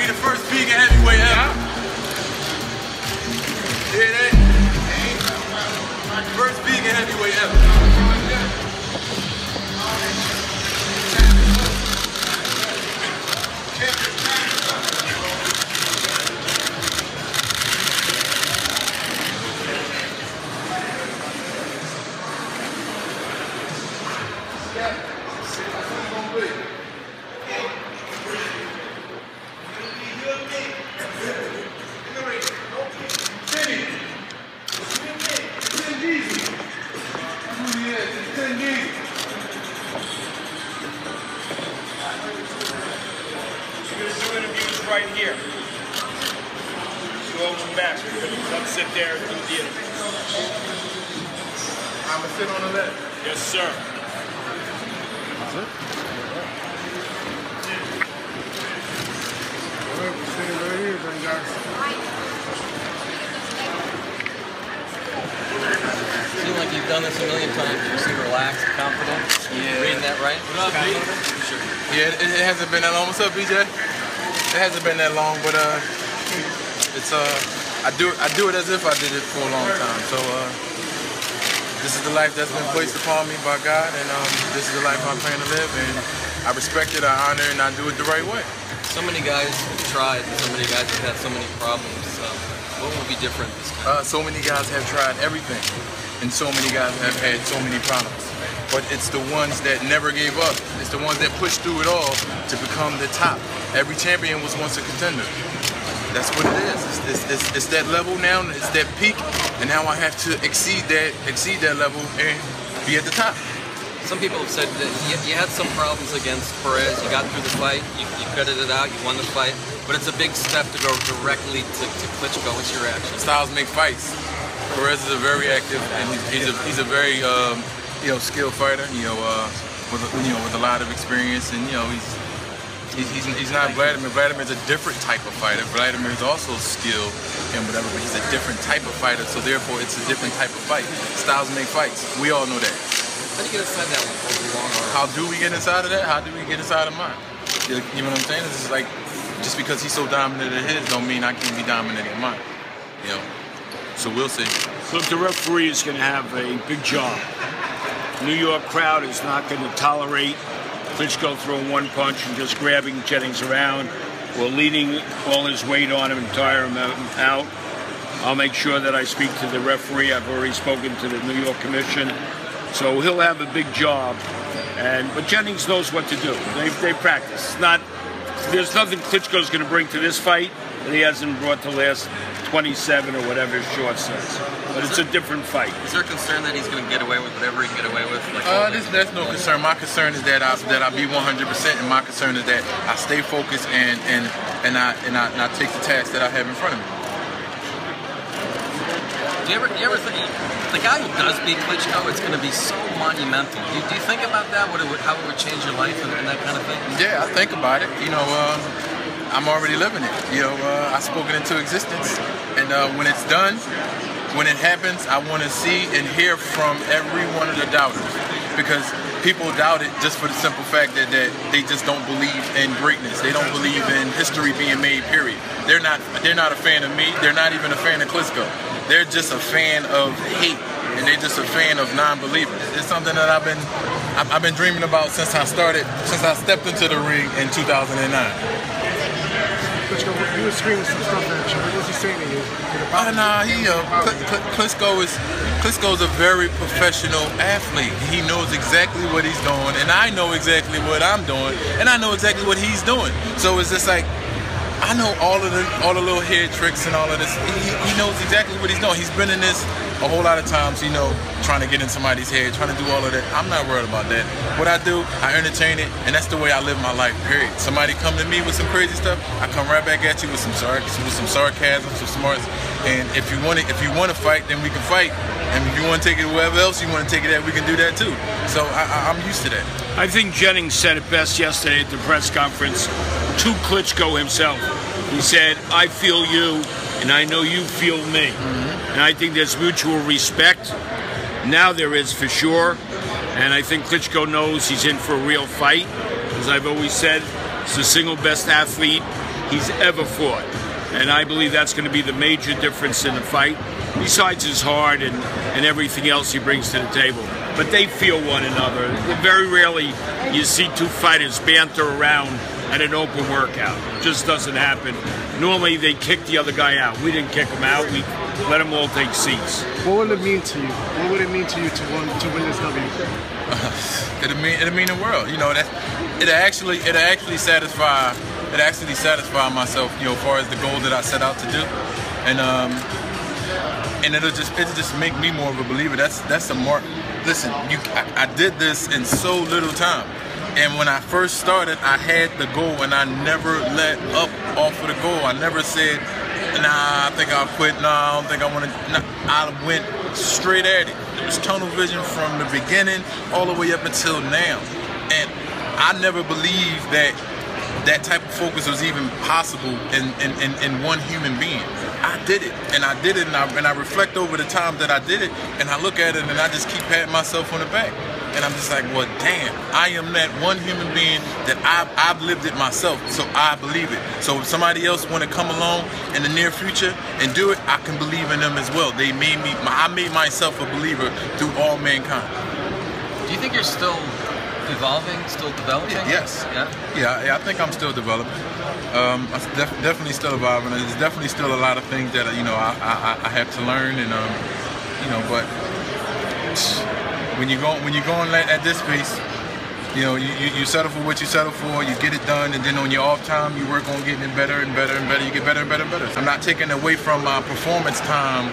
be the first vegan heavyweight ever. Hear that? First vegan heavyweight ever. Right here. So over back. Come sit there and do the interview. I'm gonna sit on the left. Yes, sir. That's it. All right, we're sitting right here, then, guys. Seems like you've done this a million times. You seem relaxed, confident. Yeah. Reading that right? What up, B? Sure. Yeah, it hasn't been that long. What's up, BJ? It hasn't been that long, but it's I do it as if I did it for a long time. So this is the life that's been placed upon me by God, and this is the life I'm trying to live, and I respect it, I honor it, and I do it the right way. So many guys have tried, and so many guys have had so many problems. What will be different this time? So many guys have tried everything, and so many guys have had so many problems. But it's the ones that never gave up. It's the ones that pushed through it all to become the top. Every champion was once a contender. That's what it is. It's that level now. It's that peak, and now I have to exceed that level and be at the top. Some people have said that you had some problems against Perez. You got through the fight. You gutted it out. You won the fight. But it's a big step to go directly to Klitschko. What's your reaction? Styles make fights. Perez is a very active, and he's a very skilled fighter. With a lot of experience, and he's not Wladimir. Vladimir's a different type of fighter. Wladimir is also skilled and whatever, but he's a different type of fighter. So therefore, it's a different type of fight. Styles make fights. We all know that. How do you get inside that one? How do we get inside of that? How do we get inside of mine? You know what I'm saying? It's just like, just because he's so dominant at his, don't mean I can't be dominant at mine. So we'll see. Look, the referee is going to have a big job. New York crowd is not going to tolerate Klitschko throwing one punch and just grabbing Jennings around or leaning all his weight on him and tire him out. I'll make sure that I speak to the referee. I've already spoken to the New York Commission. So he'll have a big job. But Jennings knows what to do. They practice. There's nothing Klitschko's going to bring to this fight that he hasn't brought to last 27 or whatever his short says. But it's a different fight. Is there a concern that he's going to get away with whatever he can get away with? There's no concern. My concern is that I be 100%, and my concern is that I stay focused and I take the task that I have in front of me. Do you ever think the guy who does beat Klitschko, it's going to be so monumental? Do you think about that? How it would change your life and that kind of thing? Yeah, I think about it. I'm already living it. I've spoken into existence, and when it's done, when it happens, I want to see and hear from every one of the doubters, because people doubt it just for the simple fact that they just don't believe in greatness. They don't believe in history being made. Period. They're not a fan of me. They're not even a fan of Klitschko. They're just a fan of hate, and they're just a fan of non-believers. It's something that I've been dreaming about since I stepped into the ring in 2009. Klitschko, he was screaming some stuff at you. What was he saying to you? Klitschko's a very professional athlete. He knows exactly what he's doing, and I know exactly what I'm doing, and I know exactly what he's doing. So it's just like, I know all the little head tricks and all of this. He knows exactly what he's doing. He's been in this a whole lot of times, trying to get in somebody's head, trying to do all of that. I'm not worried about that. What I do, I entertain it, and that's the way I live my life, period. Somebody come to me with some crazy stuff, I come right back at you with some sarcasm, some smarts. And if you want to fight, then we can fight. And if you want to take it wherever else you want to take it at, we can do that too. So I'm used to that. I think Jennings said it best yesterday at the press conference to Klitschko himself. He said, I feel you, and I know you feel me. Mm-hmm. And I think there's mutual respect. Now there is, for sure. And I think Klitschko knows he's in for a real fight. As I've always said, he's the single best athlete he's ever fought. And I believe that's going to be the major difference in the fight, besides his heart and everything else he brings to the table. But they feel one another. Very rarely you see two fighters banter around at an open workout. It just doesn't happen. Normally they kick the other guy out. We didn't kick him out. We let them all take seats. What would it mean to you? What would it mean to you to win this W? It'll mean the world. You know, that it actually satisfy myself, you know, as far as the goal that I set out to do. And it'll just make me more of a believer. That's a mark. Listen, I did this in so little time. And when I first started, I had the goal, and I never let up off of the goal. I never said, nah, I think I'll quit. Nah, I don't think I want to. Nah, I went straight at it. It was tunnel vision from the beginning all the way up until now. And I never believed that type of focus was even possible in one human being. I did it, and I reflect over the time that I did it, and I look at it, and I just keep patting myself on the back. And I'm just like, well, damn, I am that one human being that I've lived it myself, so I believe it. So if somebody else want to come along in the near future and do it, I can believe in them as well. I made myself a believer through all mankind. Do you think you're still evolving, still developing? Yes. Yeah, I think I'm still developing. I'm definitely still evolving. There's definitely still a lot of things that I have to learn, and but when you're going at this pace, you settle for what you settle for, you get it done, and then on your off time, you work on getting it better and better and better. You get better and better and better. I'm not taking away from my performance time,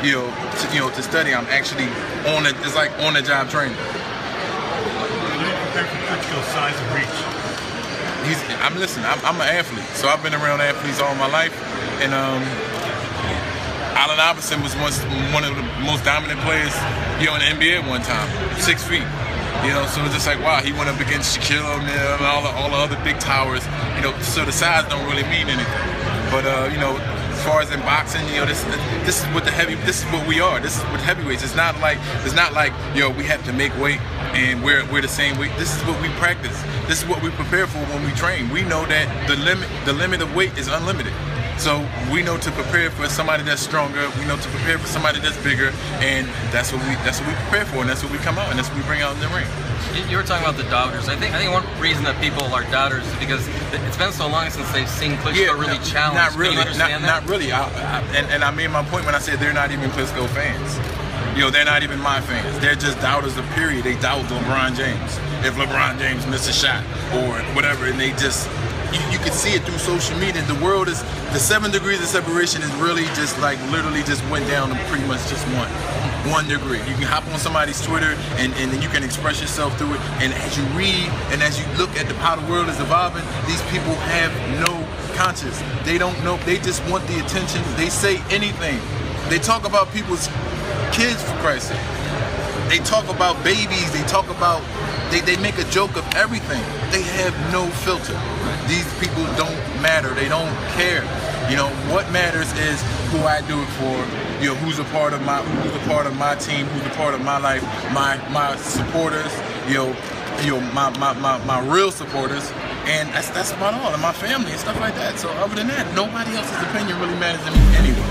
to study. I'm actually on it. It's like on the job training. How do you prepare for Klitschko's size and reach? I'm an athlete, so I've been around athletes all my life, and Allen Iverson was one of the most dominant players, in the NBA at one time, 6 feet. So it's just like, wow, he went up against Shaquille O'Neal and all the other big towers. So the size don't really mean anything. But as far as in boxing, this is what this is what we are. This is what heavyweights. It's not like we have to make weight and we're the same weight. This is what we practice. This is what we prepare for when we train. We know that the limit of weight is unlimited. So we know to prepare for somebody that's stronger. We know to prepare for somebody that's bigger, and that's what we prepare for, and that's what we come out, and that's what we bring out in the ring. You were talking about the doubters. I think one reason that people are doubters is because it's been so long since they've seen Klitschko really challenge. Not really. Can you understand that? Not really. And I made my point when I said they're not even Klitschko fans. They're not even my fans. They're just doubters of period. They doubt LeBron James. If LeBron James missed a shot or whatever, and they just. You can see it through social media. The world is, the 7 degrees of separation is really just like literally just went down to pretty much just one degree. You can hop on somebody's Twitter and then you can express yourself through it. And as you read and as you look at how the world is evolving, these people have no conscience. They don't know. They just want the attention. They say anything. They talk about people's kids, for Christ's sake. They talk about babies. They talk about. They make a joke of everything. They have no filter. These people don't matter. They don't care. What matters is who I do it for. Who's a part of my team. Who's a part of my life. My supporters. My real supporters. And that's about all. And my family and stuff like that. So other than that, nobody else's opinion really matters to me anyway.